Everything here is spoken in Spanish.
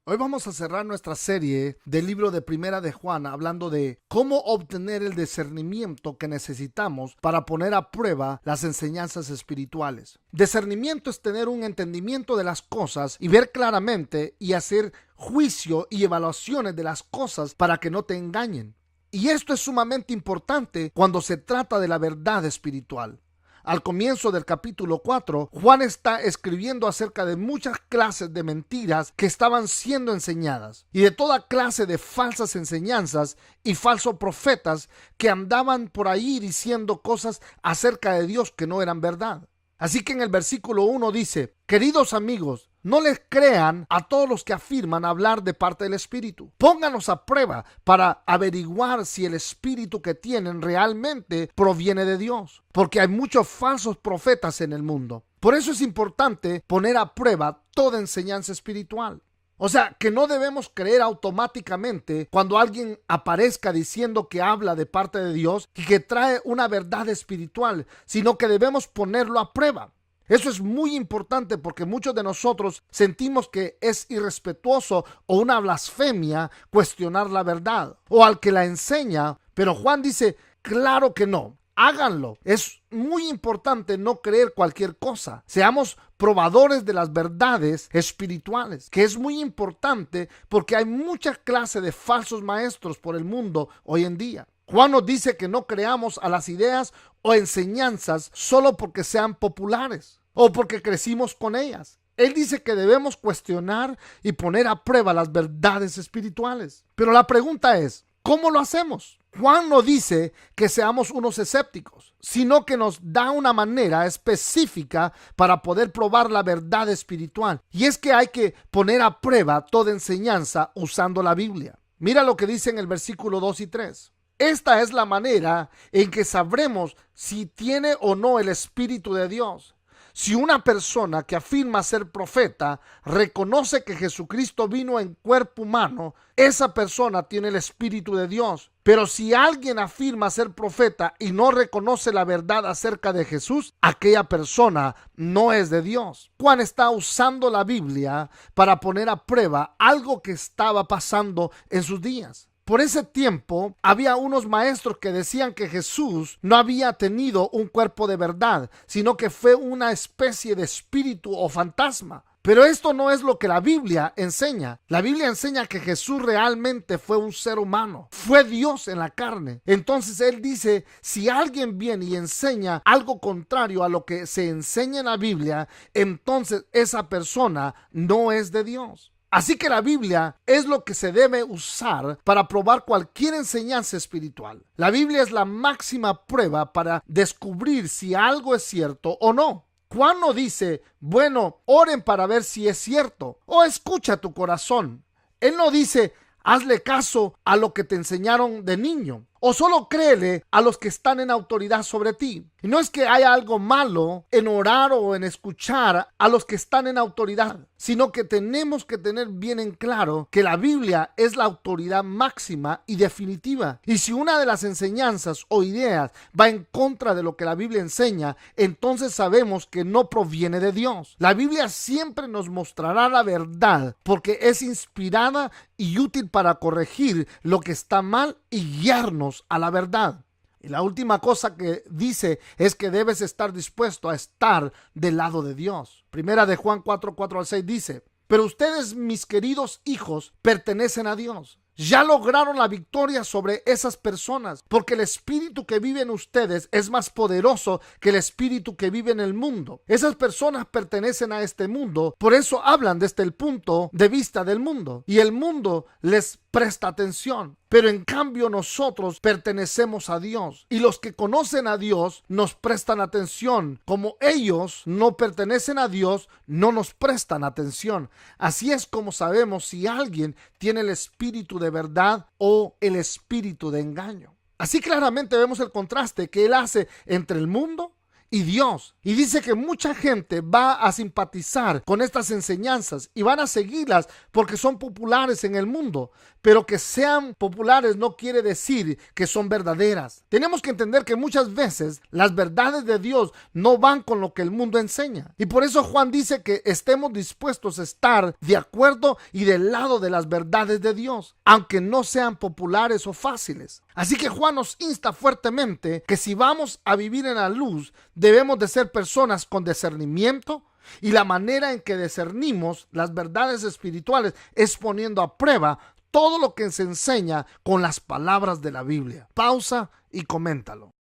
Hoy vamos a cerrar nuestra serie del libro de Primera de Juan hablando de cómo obtener el discernimiento que necesitamos para poner a prueba las enseñanzas espirituales. Discernimiento es tener un entendimiento de las cosas y ver claramente y hacer juicio y evaluaciones de las cosas para que no te engañen. Y esto es sumamente importante cuando se trata de la verdad espiritual. Al comienzo del capítulo 4, Juan está escribiendo acerca de muchas clases de mentiras que estaban siendo enseñadas y de toda clase de falsas enseñanzas y falsos profetas que andaban por ahí diciendo cosas acerca de Dios que no eran verdad. Así que en el versículo 1 dice: queridos amigos, no les crean a todos los que afirman hablar de parte del Espíritu. Pónganos a prueba para averiguar si el Espíritu que tienen realmente proviene de Dios, porque hay muchos falsos profetas en el mundo. Por eso es importante poner a prueba toda enseñanza espiritual. O sea, que no debemos creer automáticamente cuando alguien aparezca diciendo que habla de parte de Dios y que trae una verdad espiritual, sino que debemos ponerlo a prueba. Eso es muy importante porque muchos de nosotros sentimos que es irrespetuoso o una blasfemia cuestionar la verdad o al que la enseña, pero Juan dice, claro que no. Háganlo. Es muy importante no creer cualquier cosa. Seamos probadores de las verdades espirituales, que es muy importante porque hay mucha clase de falsos maestros por el mundo hoy en día. Juan nos dice que no creamos a las ideas o enseñanzas solo porque sean populares o porque crecimos con ellas. Él dice que debemos cuestionar y poner a prueba las verdades espirituales. Pero la pregunta es, ¿cómo lo hacemos? Juan no dice que seamos unos escépticos, sino que nos da una manera específica para poder probar la verdad espiritual. Y es que hay que poner a prueba toda enseñanza usando la Biblia. Mira lo que dice en el versículo 2 y 3. Esta es la manera en que sabremos si tiene o no el Espíritu de Dios. Si una persona que afirma ser profeta reconoce que Jesucristo vino en cuerpo humano, esa persona tiene el Espíritu de Dios. Pero si alguien afirma ser profeta y no reconoce la verdad acerca de Jesús, aquella persona no es de Dios. Juan está usando la Biblia para poner a prueba algo que estaba pasando en sus días. Por ese tiempo había unos maestros que decían que Jesús no había tenido un cuerpo de verdad, sino que fue una especie de espíritu o fantasma. Pero esto no es lo que la Biblia enseña. La Biblia enseña que Jesús realmente fue un ser humano, fue Dios en la carne. Entonces él dice, si alguien viene y enseña algo contrario a lo que se enseña en la Biblia, entonces esa persona no es de Dios. Así que la Biblia es lo que se debe usar para probar cualquier enseñanza espiritual. La Biblia es la máxima prueba para descubrir si algo es cierto o no. Juan no dice, bueno, oren para ver si es cierto, o escucha tu corazón. Él no dice, hazle caso a lo que te enseñaron de niño, o solo créele a los que están en autoridad sobre ti. Y no es que haya algo malo en orar o en escuchar a los que están en autoridad, sino que tenemos que tener bien en claro que la Biblia es la autoridad máxima y definitiva. Y si una de las enseñanzas o ideas va en contra de lo que la Biblia enseña, entonces sabemos que no proviene de Dios. La Biblia siempre nos mostrará la verdad porque es inspirada y útil para corregir lo que está mal y guiarnos a la verdad. Y la última cosa que dice es que debes estar dispuesto a estar del lado de Dios. Primera de Juan 4:4-6 dice, pero ustedes, mis queridos hijos, pertenecen a Dios. Ya lograron la victoria sobre esas personas, porque el espíritu que vive en ustedes es más poderoso que el espíritu que vive en el mundo. Esas personas pertenecen a este mundo, por eso hablan desde el punto de vista del mundo, y el mundo les presta atención. Pero en cambio nosotros pertenecemos a Dios, y los que conocen a Dios nos prestan atención. Como ellos no pertenecen a Dios, no nos prestan atención. Así es como sabemos si alguien tiene el espíritu de verdad o el espíritu de engaño. Así claramente vemos el contraste que él hace entre el mundo y Dios. Y dice que mucha gente va a simpatizar con estas enseñanzas y van a seguirlas porque son populares en el mundo. Pero que sean populares no quiere decir que son verdaderas. Tenemos que entender que muchas veces las verdades de Dios no van con lo que el mundo enseña. Y por eso Juan dice que estemos dispuestos a estar de acuerdo y del lado de las verdades de Dios, aunque no sean populares o fáciles. Así que Juan nos insta fuertemente que si vamos a vivir en la luz, debemos de ser personas con discernimiento, y la manera en que discernimos las verdades espirituales es poniendo a prueba todo lo que se enseña con las palabras de la Biblia. Pausa y coméntalo.